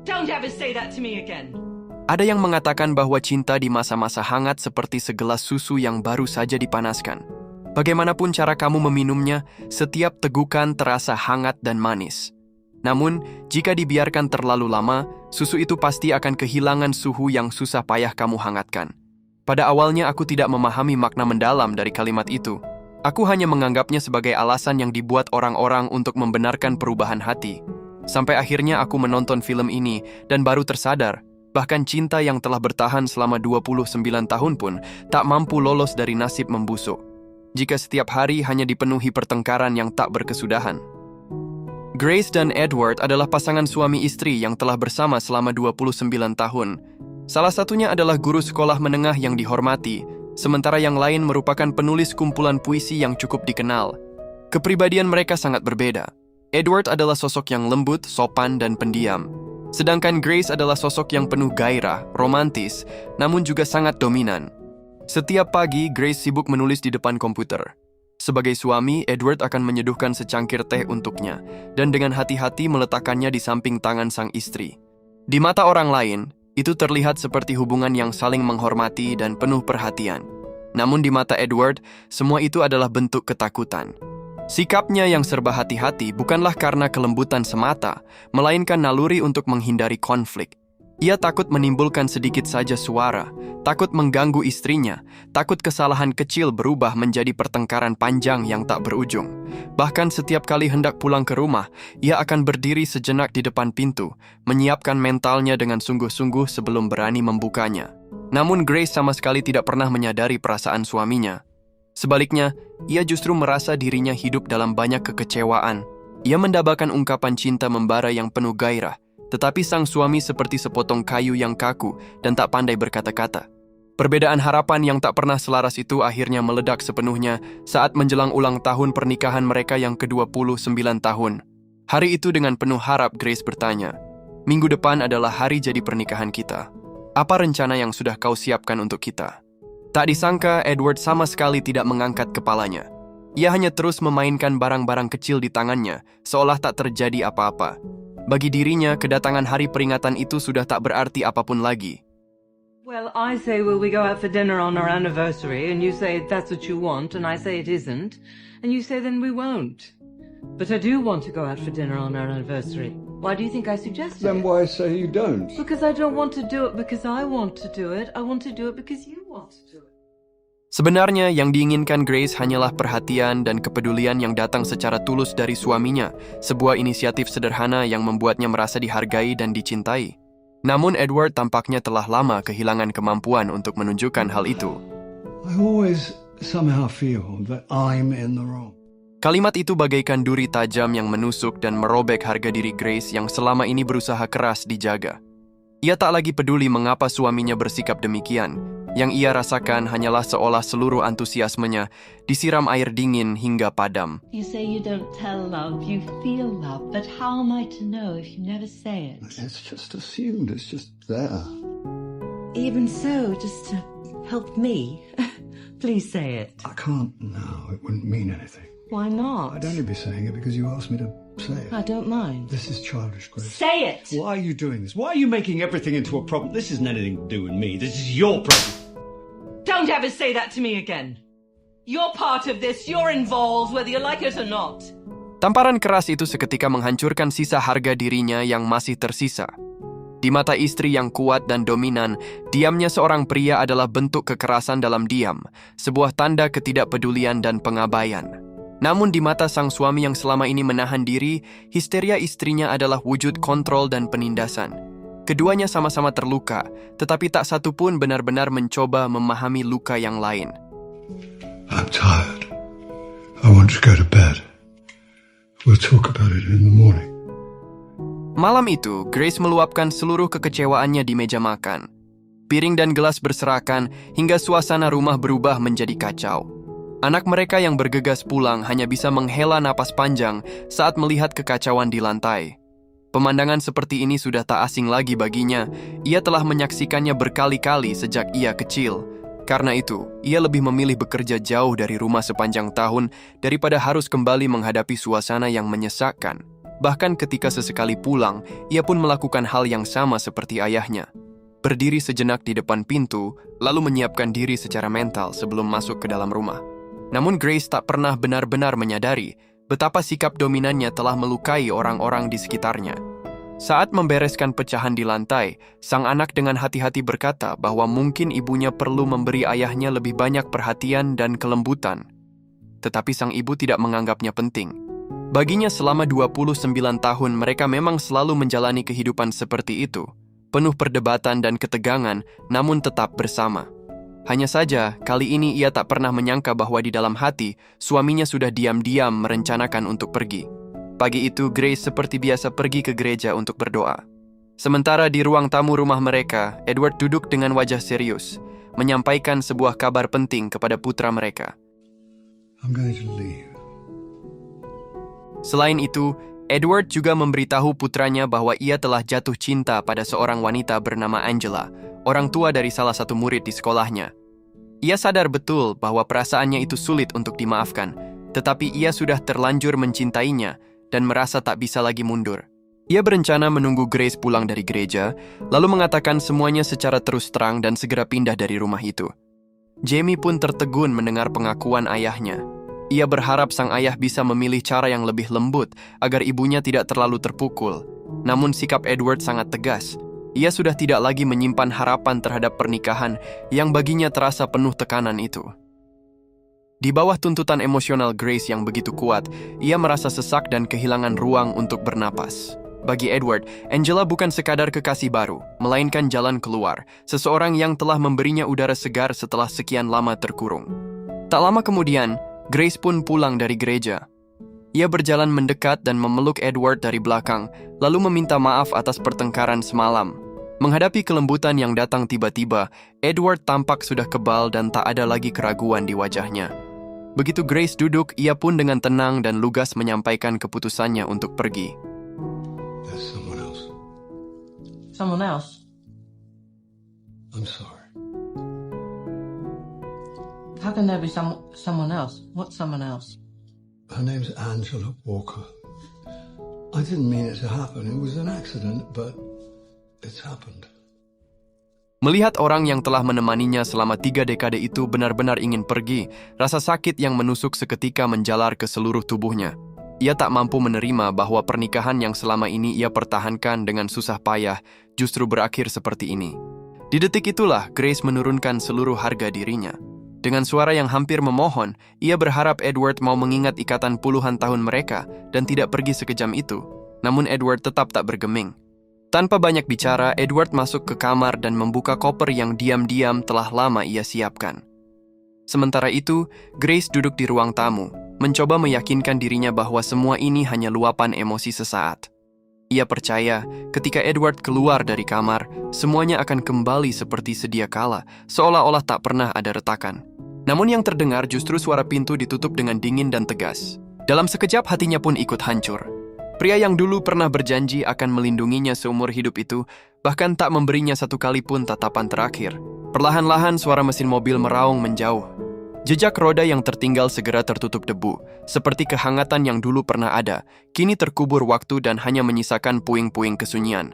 Don't ever say that to me again. Ada yang mengatakan bahwa cinta di masa-masa hangat seperti segelas susu yang baru saja dipanaskan. Bagaimanapun cara kamu meminumnya, setiap tegukan terasa hangat dan manis. Namun, jika dibiarkan terlalu lama, susu itu pasti akan kehilangan suhu yang susah payah kamu hangatkan. Pada awalnya aku tidak memahami makna mendalam dari kalimat itu. Aku hanya menganggapnya sebagai alasan yang dibuat orang-orang untuk membenarkan perubahan hati. Sampai akhirnya aku menonton film ini dan baru tersadar, bahkan cinta yang telah bertahan selama 29 tahun pun tak mampu lolos dari nasib membusuk. Jika setiap hari hanya dipenuhi pertengkaran yang tak berkesudahan. Grace dan Edward adalah pasangan suami istri yang telah bersama selama 29 tahun. Salah satunya adalah guru sekolah menengah yang dihormati, sementara yang lain merupakan penulis kumpulan puisi yang cukup dikenal. Kepribadian mereka sangat berbeda. Edward adalah sosok yang lembut, sopan, dan pendiam. Sedangkan Grace adalah sosok yang penuh gairah, romantis, namun juga sangat dominan. Setiap pagi, Grace sibuk menulis di depan komputer. Sebagai suami, Edward akan menyeduhkan secangkir teh untuknya, dan dengan hati-hati meletakkannya di samping tangan sang istri. Di mata orang lain, itu terlihat seperti hubungan yang saling menghormati dan penuh perhatian. Namun di mata Edward, semua itu adalah bentuk ketakutan. Sikapnya yang serba hati-hati bukanlah karena kelembutan semata, melainkan naluri untuk menghindari konflik. Ia takut menimbulkan sedikit saja suara, takut mengganggu istrinya, takut kesalahan kecil berubah menjadi pertengkaran panjang yang tak berujung. Bahkan setiap kali hendak pulang ke rumah, ia akan berdiri sejenak di depan pintu, menyiapkan mentalnya dengan sungguh-sungguh sebelum berani membukanya. Namun Grace sama sekali tidak pernah menyadari perasaan suaminya. Sebaliknya, ia justru merasa dirinya hidup dalam banyak kekecewaan. Ia mendambakan ungkapan cinta membara yang penuh gairah, tetapi sang suami seperti sepotong kayu yang kaku dan tak pandai berkata-kata. Perbedaan harapan yang tak pernah selaras itu akhirnya meledak sepenuhnya saat menjelang ulang tahun pernikahan mereka yang ke-29 tahun. Hari itu dengan penuh harap Grace bertanya, "Minggu depan adalah hari jadi pernikahan kita. Apa rencana yang sudah kau siapkan untuk kita?" Tak disangka, Edward sama sekali tidak mengangkat kepalanya. Ia hanya terus memainkan barang-barang kecil di tangannya, seolah tak terjadi apa-apa. Bagi dirinya, kedatangan hari peringatan itu sudah tak berarti apapun lagi. Well, I say, will we go out for dinner on our anniversary? And you say, that's what you want. And I say, it isn't. And you say, then we won't. But I do want to go out for dinner on our anniversary. Why do you think I suggested Then it? why say you don't? Because I don't want to do it because I want to do it. I want to do it because you want to do it. Sebenarnya yang diinginkan Grace hanyalah perhatian dan kepedulian yang datang secara tulus dari suaminya, sebuah inisiatif sederhana yang membuatnya merasa dihargai dan dicintai. Namun Edward tampaknya telah lama kehilangan kemampuan untuk menunjukkan hal itu. I always somehow feel that I'm in the wrong. Kalimat itu bagaikan duri tajam yang menusuk dan merobek harga diri Grace yang selama ini berusaha keras dijaga. Ia tak lagi peduli mengapa suaminya bersikap demikian. Yang ia rasakan hanyalah seolah seluruh antusiasmenya disiram air dingin hingga padam. You say you don't tell love, you feel love, but how am I to know if you never say it? It's just assumed, it's just there. Even so, just to help me, please say it. I can't now, it wouldn't mean anything. Why not? I'd only be saying it because you asked me to say it. I don't mind. This is childish, Grace. Say it! Why are you doing this? Why are you making everything into a problem? This isn't anything to do with me. This is your problem. Don't ever say that to me again. You're part of this. You're involved, whether you like it or not. Tamparan keras itu seketika menghancurkan sisa harga dirinya yang masih tersisa. Di mata istri yang kuat dan dominan, diamnya seorang pria adalah bentuk kekerasan dalam diam, sebuah tanda ketidakpedulian dan pengabaian. Namun di mata sang suami yang selama ini menahan diri, histeria istrinya adalah wujud kontrol dan penindasan. Keduanya sama-sama terluka, tetapi tak satu pun benar-benar mencoba memahami luka yang lain. I'm tired. I want to go to bed. We'll talk about it in the morning. Malam itu, Grace meluapkan seluruh kekecewaannya di meja makan. Piring dan gelas berserakan hingga suasana rumah berubah menjadi kacau. Anak mereka yang bergegas pulang hanya bisa menghela napas panjang saat melihat kekacauan di lantai. Pemandangan seperti ini sudah tak asing lagi baginya. Ia telah menyaksikannya berkali-kali sejak ia kecil. Karena itu, ia lebih memilih bekerja jauh dari rumah sepanjang tahun daripada harus kembali menghadapi suasana yang menyesakkan. Bahkan ketika sesekali pulang, ia pun melakukan hal yang sama seperti ayahnya. Berdiri sejenak di depan pintu, lalu menyiapkan diri secara mental sebelum masuk ke dalam rumah. Namun Grace tak pernah benar-benar menyadari betapa sikap dominannya telah melukai orang-orang di sekitarnya. Saat membereskan pecahan di lantai, sang anak dengan hati-hati berkata bahwa mungkin ibunya perlu memberi ayahnya lebih banyak perhatian dan kelembutan. Tetapi sang ibu tidak menganggapnya penting. Baginya selama 29 tahun mereka memang selalu menjalani kehidupan seperti itu, penuh perdebatan dan ketegangan, namun tetap bersama. Hanya saja, kali ini ia tak pernah menyangka bahwa di dalam hati, suaminya sudah diam-diam merencanakan untuk pergi. Pagi itu, Grace seperti biasa pergi ke gereja untuk berdoa. Sementara di ruang tamu rumah mereka, Edward duduk dengan wajah serius, menyampaikan sebuah kabar penting kepada putra mereka. I'm going to leave. Selain itu, Edward juga memberitahu putranya bahwa ia telah jatuh cinta pada seorang wanita bernama Angela, orang tua dari salah satu murid di sekolahnya. Ia sadar betul bahwa perasaannya itu sulit untuk dimaafkan, tetapi ia sudah terlanjur mencintainya dan merasa tak bisa lagi mundur. Ia berencana menunggu Grace pulang dari gereja, lalu mengatakan semuanya secara terus terang dan segera pindah dari rumah itu. Jamie pun tertegun mendengar pengakuan ayahnya. Ia berharap sang ayah bisa memilih cara yang lebih lembut agar ibunya tidak terlalu terpukul. Namun sikap Edward sangat tegas. Ia sudah tidak lagi menyimpan harapan terhadap pernikahan yang baginya terasa penuh tekanan itu. Di bawah tuntutan emosional Grace yang begitu kuat, ia merasa sesak dan kehilangan ruang untuk bernapas. Bagi Edward, Angela bukan sekadar kekasih baru, melainkan jalan keluar, seseorang yang telah memberinya udara segar setelah sekian lama terkurung. Tak lama kemudian, Grace pun pulang dari gereja. Ia berjalan mendekat dan memeluk Edward dari belakang, lalu meminta maaf atas pertengkaran semalam. Menghadapi kelembutan yang datang tiba-tiba, Edward tampak sudah kebal dan tak ada lagi keraguan di wajahnya. Begitu Grace duduk, ia pun dengan tenang dan lugas menyampaikan keputusannya untuk pergi. There's someone else. Someone else? I'm sorry. How can there be someone else? What's someone else? Her name's Angela Walker. I didn't mean it to happen. It was an accident, but it's happened. Melihat orang yang telah menemaninya selama 3 dekade itu benar-benar ingin pergi, rasa sakit yang menusuk seketika menjalar ke seluruh tubuhnya. Ia tak mampu menerima bahwa pernikahan yang selama ini ia pertahankan dengan susah payah justru berakhir seperti ini. Di detik itulah Grace menurunkan seluruh harga dirinya. Dengan suara yang hampir memohon, ia berharap Edward mau mengingat ikatan puluhan tahun mereka dan tidak pergi sekejam itu. Namun Edward tetap tak bergeming. Tanpa banyak bicara, Edward masuk ke kamar dan membuka koper yang diam-diam telah lama ia siapkan. Sementara itu, Grace duduk di ruang tamu, mencoba meyakinkan dirinya bahwa semua ini hanya luapan emosi sesaat. Ia percaya, ketika Edward keluar dari kamar, semuanya akan kembali seperti sedia kala, seolah-olah tak pernah ada retakan. Namun yang terdengar justru suara pintu ditutup dengan dingin dan tegas. Dalam sekejap hatinya pun ikut hancur. Pria yang dulu pernah berjanji akan melindunginya seumur hidup itu, bahkan tak memberinya satu kali pun tatapan terakhir. Perlahan-lahan suara mesin mobil meraung menjauh. Jejak roda yang tertinggal segera tertutup debu, seperti kehangatan yang dulu pernah ada, kini terkubur waktu dan hanya menyisakan puing-puing kesunyian.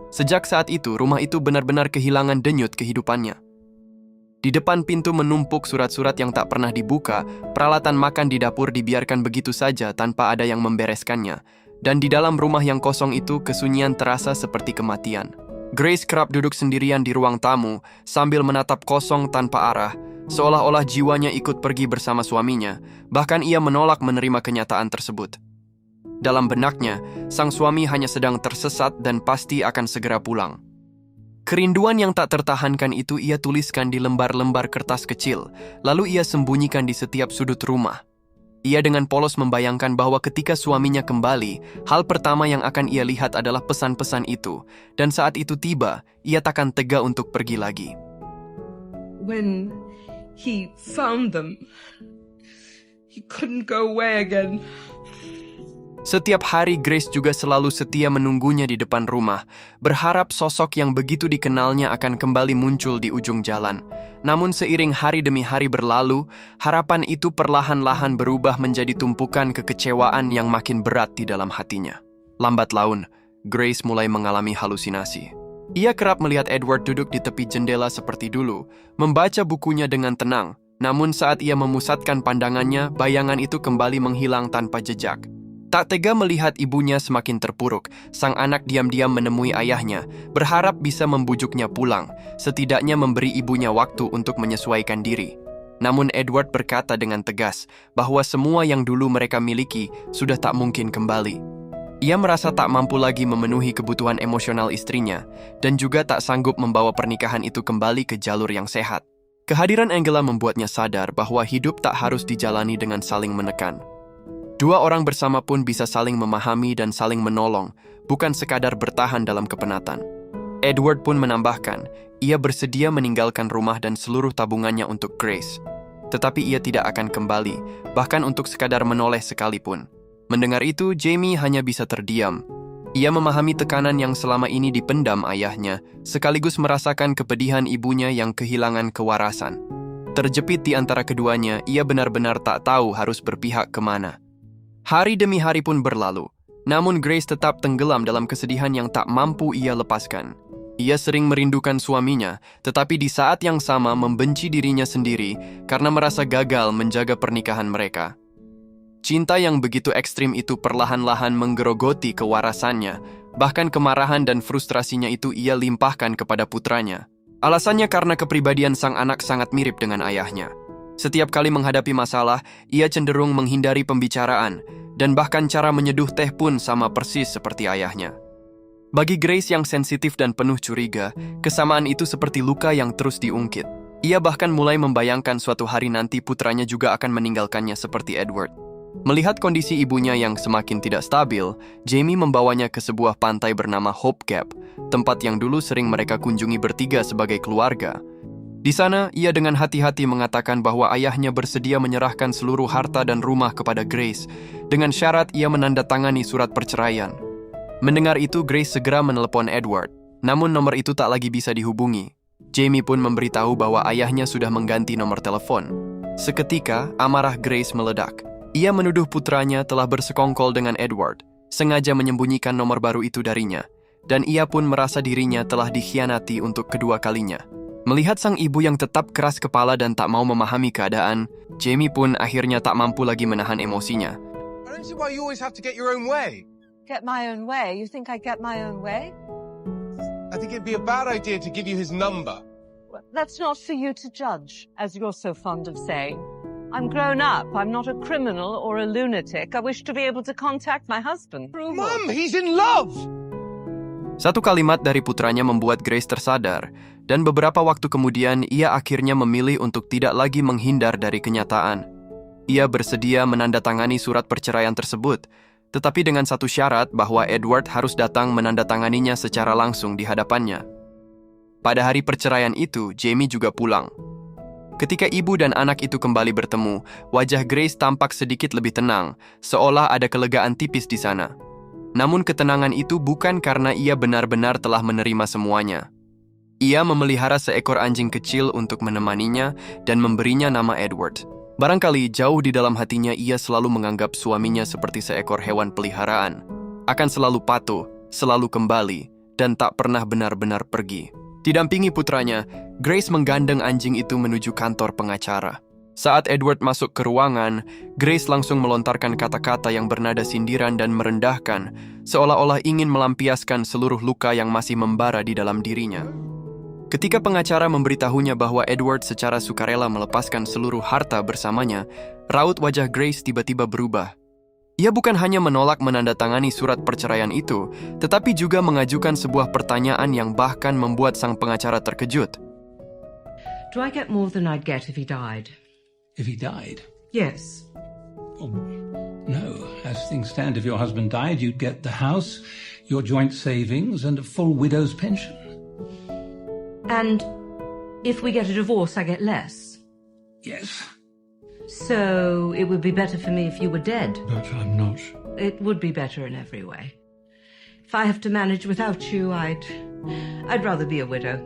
Sejak saat itu, rumah itu benar-benar kehilangan denyut kehidupannya. Di depan pintu menumpuk surat-surat yang tak pernah dibuka, peralatan makan di dapur dibiarkan begitu saja tanpa ada yang membereskannya, dan di dalam rumah yang kosong itu kesunyian terasa seperti kematian. Grace kerap duduk sendirian di ruang tamu sambil menatap kosong tanpa arah, seolah-olah jiwanya ikut pergi bersama suaminya, bahkan ia menolak menerima kenyataan tersebut. Dalam benaknya, sang suami hanya sedang tersesat dan pasti akan segera pulang. Kerinduan yang tak tertahankan itu ia tuliskan di lembar-lembar kertas kecil, lalu ia sembunyikan di setiap sudut rumah. Ia dengan polos membayangkan bahwa ketika suaminya kembali, hal pertama yang akan ia lihat adalah pesan-pesan itu, dan saat itu tiba, ia takkan tega untuk pergi lagi. When he found them, he couldn't go away again. Setiap hari Grace juga selalu setia menunggunya di depan rumah, berharap sosok yang begitu dikenalnya akan kembali muncul di ujung jalan. Namun seiring hari demi hari berlalu, harapan itu perlahan-lahan berubah menjadi tumpukan kekecewaan yang makin berat di dalam hatinya. Lambat laun, Grace mulai mengalami halusinasi. Ia kerap melihat Edward duduk di tepi jendela seperti dulu, membaca bukunya dengan tenang. Namun saat ia memusatkan pandangannya, bayangan itu kembali menghilang tanpa jejak. Tak tega melihat ibunya semakin terpuruk, sang anak diam-diam menemui ayahnya, berharap bisa membujuknya pulang, setidaknya memberi ibunya waktu untuk menyesuaikan diri. Namun Edward berkata dengan tegas bahwa semua yang dulu mereka miliki sudah tak mungkin kembali. Ia merasa tak mampu lagi memenuhi kebutuhan emosional istrinya, dan juga tak sanggup membawa pernikahan itu kembali ke jalur yang sehat. Kehadiran Angela membuatnya sadar bahwa hidup tak harus dijalani dengan saling menekan. Dua orang bersama pun bisa saling memahami dan saling menolong, bukan sekadar bertahan dalam kepenatan. Edward pun menambahkan, ia bersedia meninggalkan rumah dan seluruh tabungannya untuk Grace. Tetapi ia tidak akan kembali, bahkan untuk sekadar menoleh sekalipun. Mendengar itu, Jamie hanya bisa terdiam. Ia memahami tekanan yang selama ini dipendam ayahnya, sekaligus merasakan kepedihan ibunya yang kehilangan kewarasan. Terjepit di antara keduanya, ia benar-benar tak tahu harus berpihak kemana. Hari demi hari pun berlalu, namun Grace tetap tenggelam dalam kesedihan yang tak mampu ia lepaskan. Ia sering merindukan suaminya, tetapi di saat yang sama membenci dirinya sendiri karena merasa gagal menjaga pernikahan mereka. Cinta yang begitu ekstrim itu perlahan-lahan menggerogoti kewarasannya, bahkan kemarahan dan frustrasinya itu ia limpahkan kepada putranya. Alasannya karena kepribadian sang anak sangat mirip dengan ayahnya. Setiap kali menghadapi masalah, ia cenderung menghindari pembicaraan, dan bahkan cara menyeduh teh pun sama persis seperti ayahnya. Bagi Grace yang sensitif dan penuh curiga, kesamaan itu seperti luka yang terus diungkit. Ia bahkan mulai membayangkan suatu hari nanti putranya juga akan meninggalkannya seperti Edward. Melihat kondisi ibunya yang semakin tidak stabil, Jamie membawanya ke sebuah pantai bernama Hope Gap, tempat yang dulu sering mereka kunjungi bertiga sebagai keluarga. Di sana, ia dengan hati-hati mengatakan bahwa ayahnya bersedia menyerahkan seluruh harta dan rumah kepada Grace, dengan syarat ia menandatangani surat perceraian. Mendengar itu, Grace segera menelepon Edward, namun nomor itu tak lagi bisa dihubungi. Jamie pun memberitahu bahwa ayahnya sudah mengganti nomor telepon. Seketika, amarah Grace meledak. Ia menuduh putranya telah bersekongkol dengan Edward, sengaja menyembunyikan nomor baru itu darinya, dan ia pun merasa dirinya telah dikhianati untuk kedua kalinya. Melihat sang ibu yang tetap keras kepala dan tak mau memahami keadaan, Jamie pun akhirnya tak mampu lagi menahan emosinya. I don't see why you always have to get your own way. Get my own way? You think I get my own way? I think it'd be a bad idea to give you his number. Well, that's not for you to judge, as you're so fond of saying. I'm grown up. I'm not a criminal or a lunatic. I wish to be able to contact my husband. Mum, he's in love! Satu kalimat dari putranya membuat Grace tersadar, dan beberapa waktu kemudian ia akhirnya memilih untuk tidak lagi menghindar dari kenyataan. Ia bersedia menandatangani surat perceraian tersebut, tetapi dengan satu syarat bahwa Edward harus datang menandatanganinya secara langsung di hadapannya. Pada hari perceraian itu, Jamie juga pulang. Ketika ibu dan anak itu kembali bertemu, wajah Grace tampak sedikit lebih tenang, seolah ada kelegaan tipis di sana. Namun ketenangan itu bukan karena ia benar-benar telah menerima semuanya. Ia memelihara seekor anjing kecil untuk menemaninya dan memberinya nama Edward. Barangkali jauh di dalam hatinya ia selalu menganggap suaminya seperti seekor hewan peliharaan. Akan selalu patuh, selalu kembali, dan tak pernah benar-benar pergi. Didampingi putranya, Grace menggandeng anjing itu menuju kantor pengacara. Saat Edward masuk ke ruangan, Grace langsung melontarkan kata-kata yang bernada sindiran dan merendahkan, seolah-olah ingin melampiaskan seluruh luka yang masih membara di dalam dirinya. Ketika pengacara memberitahunya bahwa Edward secara sukarela melepaskan seluruh harta bersamanya, raut wajah Grace tiba-tiba berubah. Ia bukan hanya menolak menandatangani surat perceraian itu, tetapi juga mengajukan sebuah pertanyaan yang bahkan membuat sang pengacara terkejut. Do I get more than I'd get if he died? If he died? Yes. Oh, no. As things stand, if your husband died, you'd get the house, your joint savings, and a full widow's pension. And if we get a divorce, I get less? Yes. So it would be better for me if you were dead. But I'm not. It would be better in every way. If I have to manage without you, I'd rather be a widow.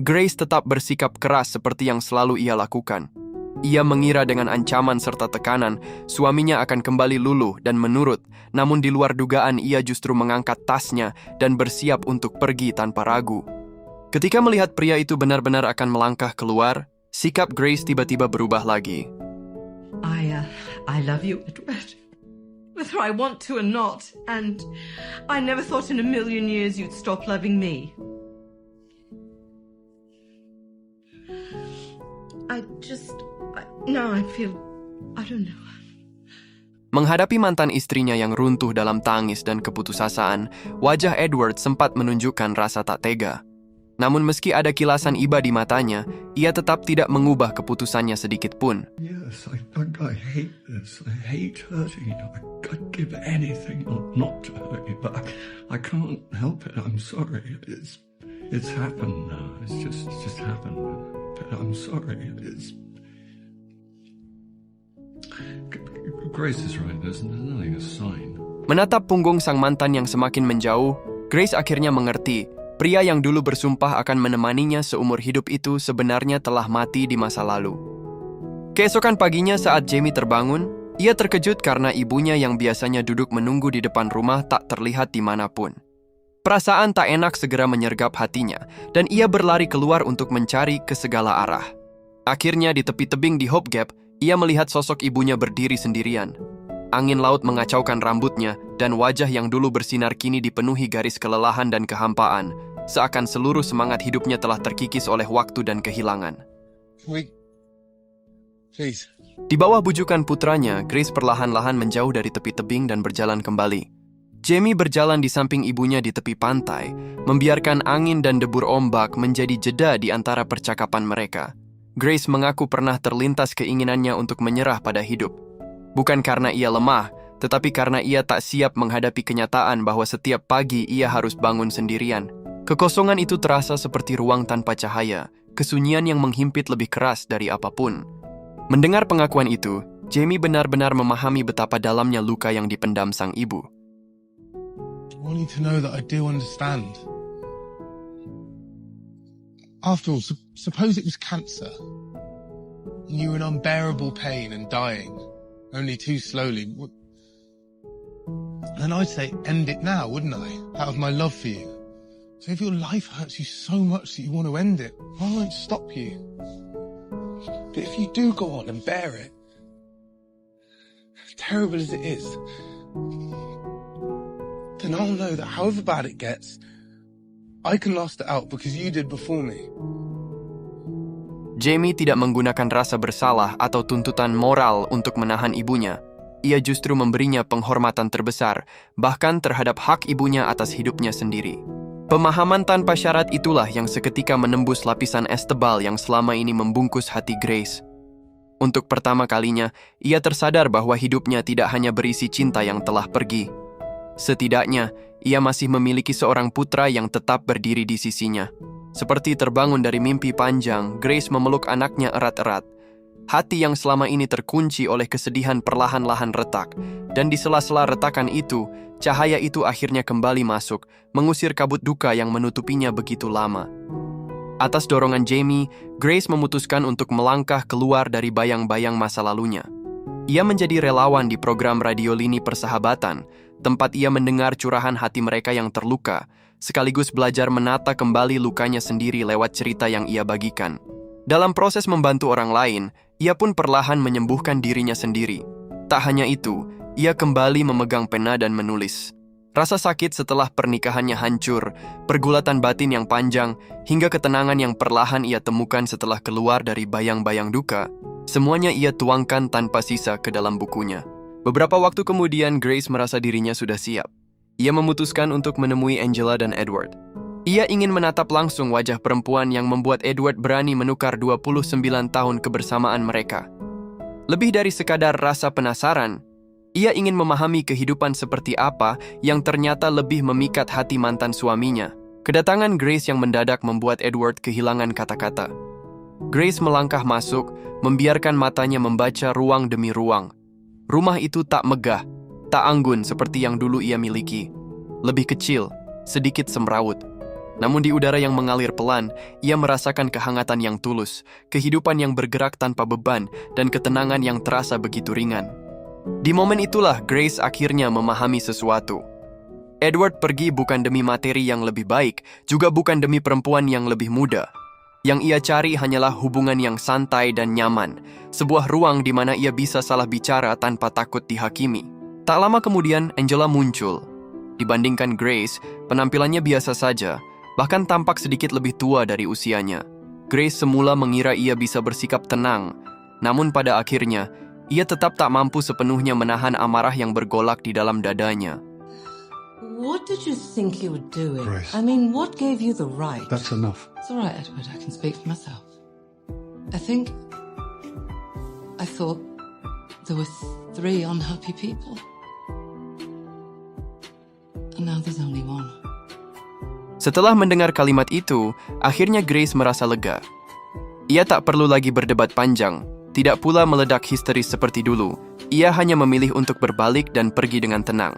Grace tetap bersikap keras seperti yang selalu ia lakukan. Ia mengira dengan ancaman serta tekanan, suaminya akan kembali luluh dan menurut, namun di luar dugaan ia justru mengangkat tasnya dan bersiap untuk pergi tanpa ragu. Ketika melihat pria itu benar-benar akan melangkah keluar, sikap Grace tiba-tiba berubah lagi. I love you, Edward. Whether I want to or not, and I never thought in a million years you'd stop loving me. Now I feel, I don't know. Menghadapi mantan istrinya yang runtuh dalam tangis dan keputusasaan, wajah Edward sempat menunjukkan rasa tak tega. Namun meski ada kilasan iba di matanya, ia tetap tidak mengubah keputusannya sedikit pun. Yes, I hate this. I hate hurting you. I'd give anything not to hurt you, but I can't help it. I'm sorry. It's happened now. It's just happened. But I'm sorry. Grace is right. There's nothing a sign. Menatap punggung sang mantan yang semakin menjauh, Grace akhirnya mengerti. Pria yang dulu bersumpah akan menemaninya seumur hidup itu sebenarnya telah mati di masa lalu. Keesokan paginya saat Jamie terbangun, ia terkejut karena ibunya yang biasanya duduk menunggu di depan rumah tak terlihat dimanapun. Perasaan tak enak segera menyergap hatinya, dan ia berlari keluar untuk mencari ke segala arah. Akhirnya di tepi tebing di Hope Gap, ia melihat sosok ibunya berdiri sendirian. Angin laut mengacaukan rambutnya, dan wajah yang dulu bersinar kini dipenuhi garis kelelahan dan kehampaan, seakan seluruh semangat hidupnya telah terkikis oleh waktu dan kehilangan. Please. Di bawah bujukan putranya, Grace perlahan-lahan menjauh dari tepi tebing dan berjalan kembali. Jamie berjalan di samping ibunya di tepi pantai, membiarkan angin dan debur ombak menjadi jeda di antara percakapan mereka. Grace mengaku pernah terlintas keinginannya untuk menyerah pada hidup. Bukan karena ia lemah, tetapi karena ia tak siap menghadapi kenyataan bahwa setiap pagi ia harus bangun sendirian. Kekosongan itu terasa seperti ruang tanpa cahaya, kesunyian yang menghimpit lebih keras dari apapun. Mendengar pengakuan itu, Jamie benar-benar memahami betapa dalamnya luka yang dipendam sang ibu. I want you to know that I do understand. After all, suppose it was cancer. And you were in unbearable pain and dying. Only too slowly. Then I'd say, end it now, wouldn't I? Out of my love for you. So if your life hurts you so much that you want to end it, I won't stop you. But if you do go on and bear it, terrible as it is, then I'll know that however bad it gets, I can last it out because you did before me. Jamie tidak menggunakan rasa bersalah atau tuntutan moral untuk menahan ibunya. Ia justru memberinya penghormatan terbesar, bahkan terhadap hak ibunya atas hidupnya sendiri. Pemahaman tanpa syarat itulah yang seketika menembus lapisan es tebal yang selama ini membungkus hati Grace. Untuk pertama kalinya, ia tersadar bahwa hidupnya tidak hanya berisi cinta yang telah pergi. Setidaknya, ia masih memiliki seorang putra yang tetap berdiri di sisinya. Seperti terbangun dari mimpi panjang, Grace memeluk anaknya erat-erat. Hati yang selama ini terkunci oleh kesedihan perlahan-lahan retak, dan di sela-sela retakan itu, cahaya itu akhirnya kembali masuk, mengusir kabut duka yang menutupinya begitu lama. Atas dorongan Jamie, Grace memutuskan untuk melangkah keluar dari bayang-bayang masa lalunya. Ia menjadi relawan di program radio Lini Persahabatan, tempat ia mendengar curahan hati mereka yang terluka, sekaligus belajar menata kembali lukanya sendiri lewat cerita yang ia bagikan. Dalam proses membantu orang lain, ia pun perlahan menyembuhkan dirinya sendiri. Tak hanya itu, ia kembali memegang pena dan menulis. Rasa sakit setelah pernikahannya hancur, pergulatan batin yang panjang, hingga ketenangan yang perlahan ia temukan setelah keluar dari bayang-bayang duka, semuanya ia tuangkan tanpa sisa ke dalam bukunya. Beberapa waktu kemudian, Grace merasa dirinya sudah siap. Ia memutuskan untuk menemui Angela dan Edward. Ia ingin menatap langsung wajah perempuan yang membuat Edward berani menukar 29 tahun kebersamaan mereka. Lebih dari sekadar rasa penasaran, ia ingin memahami kehidupan seperti apa yang ternyata lebih memikat hati mantan suaminya. Kedatangan Grace yang mendadak membuat Edward kehilangan kata-kata. Grace melangkah masuk, membiarkan matanya membaca ruang demi ruang. Rumah itu tak megah, tak anggun seperti yang dulu ia miliki. Lebih kecil, sedikit semrawut. Namun di udara yang mengalir pelan, ia merasakan kehangatan yang tulus, kehidupan yang bergerak tanpa beban, dan ketenangan yang terasa begitu ringan. Di momen itulah Grace akhirnya memahami sesuatu. Edward pergi bukan demi materi yang lebih baik, juga bukan demi perempuan yang lebih muda. Yang ia cari hanyalah hubungan yang santai dan nyaman, sebuah ruang di mana ia bisa salah bicara tanpa takut dihakimi. Tak lama kemudian, Angela muncul. Dibandingkan Grace, penampilannya biasa saja, bahkan tampak sedikit lebih tua dari usianya. Grace semula mengira ia bisa bersikap tenang, namun pada akhirnya, ia tetap tak mampu sepenuhnya menahan amarah yang bergolak di dalam dadanya. What did you think you were doing? Grace. I mean, what gave you the right? That's enough. It's all right, Edward. I can speak for myself. I thought there were 3 unhappy people. And now there's only 1. Setelah mendengar kalimat itu, akhirnya Grace merasa lega. Ia tak perlu lagi berdebat panjang, tidak pula meledak histeris seperti dulu. Ia hanya memilih untuk berbalik dan pergi dengan tenang.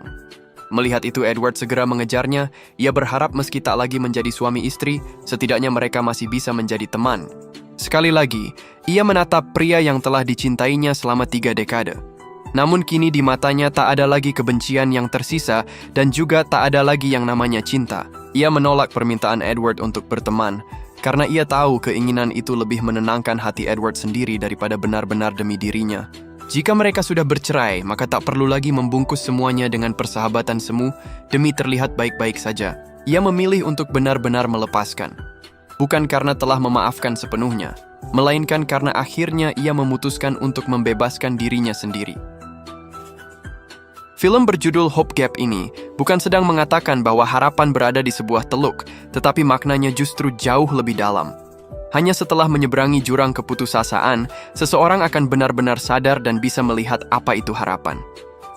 Melihat itu, Edward segera mengejarnya. Ia berharap meski tak lagi menjadi suami istri, setidaknya mereka masih bisa menjadi teman. Sekali lagi, ia menatap pria yang telah dicintainya selama 3 dekade. Namun kini di matanya tak ada lagi kebencian yang tersisa dan juga tak ada lagi yang namanya cinta. Ia menolak permintaan Edward untuk berteman, karena ia tahu keinginan itu lebih menenangkan hati Edward sendiri daripada benar-benar demi dirinya. Jika mereka sudah bercerai, maka tak perlu lagi membungkus semuanya dengan persahabatan semu demi terlihat baik-baik saja. Ia memilih untuk benar-benar melepaskan. Bukan karena telah memaafkan sepenuhnya, melainkan karena akhirnya ia memutuskan untuk membebaskan dirinya sendiri. Film berjudul Hope Gap ini bukan sedang mengatakan bahwa harapan berada di sebuah teluk, tetapi maknanya justru jauh lebih dalam. Hanya setelah menyeberangi jurang keputusasaan, seseorang akan benar-benar sadar dan bisa melihat apa itu harapan.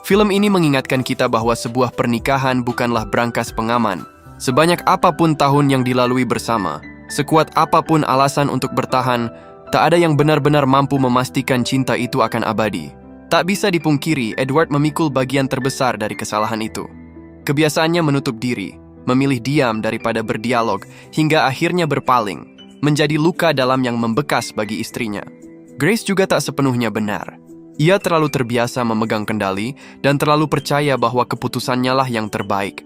Film ini mengingatkan kita bahwa sebuah pernikahan bukanlah brankas pengaman. Sebanyak apapun tahun yang dilalui bersama, sekuat apapun alasan untuk bertahan, tak ada yang benar-benar mampu memastikan cinta itu akan abadi. Tak bisa dipungkiri, Edward memikul bagian terbesar dari kesalahan itu. Kebiasaannya menutup diri, memilih diam daripada berdialog, hingga akhirnya berpaling, menjadi luka dalam yang membekas bagi istrinya. Grace juga tak sepenuhnya benar. Ia terlalu terbiasa memegang kendali dan terlalu percaya bahwa keputusannya lah yang terbaik.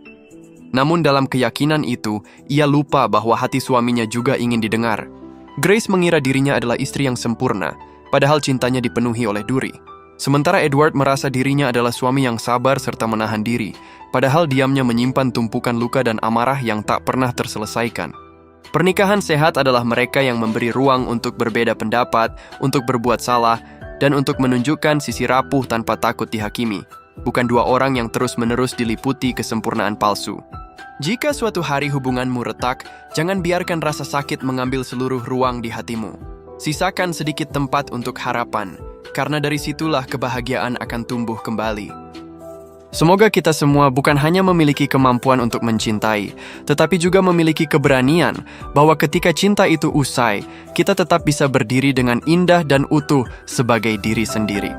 Namun dalam keyakinan itu, ia lupa bahwa hati suaminya juga ingin didengar. Grace mengira dirinya adalah istri yang sempurna, padahal cintanya dipenuhi oleh duri. Sementara Edward merasa dirinya adalah suami yang sabar serta menahan diri, padahal diamnya menyimpan tumpukan luka dan amarah yang tak pernah terselesaikan. Pernikahan sehat adalah mereka yang memberi ruang untuk berbeda pendapat, untuk berbuat salah, dan untuk menunjukkan sisi rapuh tanpa takut dihakimi, bukan 2 orang yang terus-menerus diliputi kesempurnaan palsu. Jika suatu hari hubunganmu retak, jangan biarkan rasa sakit mengambil seluruh ruang di hatimu. Sisakan sedikit tempat untuk harapan, karena dari situlah kebahagiaan akan tumbuh kembali. Semoga kita semua bukan hanya memiliki kemampuan untuk mencintai, tetapi juga memiliki keberanian bahwa ketika cinta itu usai, kita tetap bisa berdiri dengan indah dan utuh sebagai diri sendiri.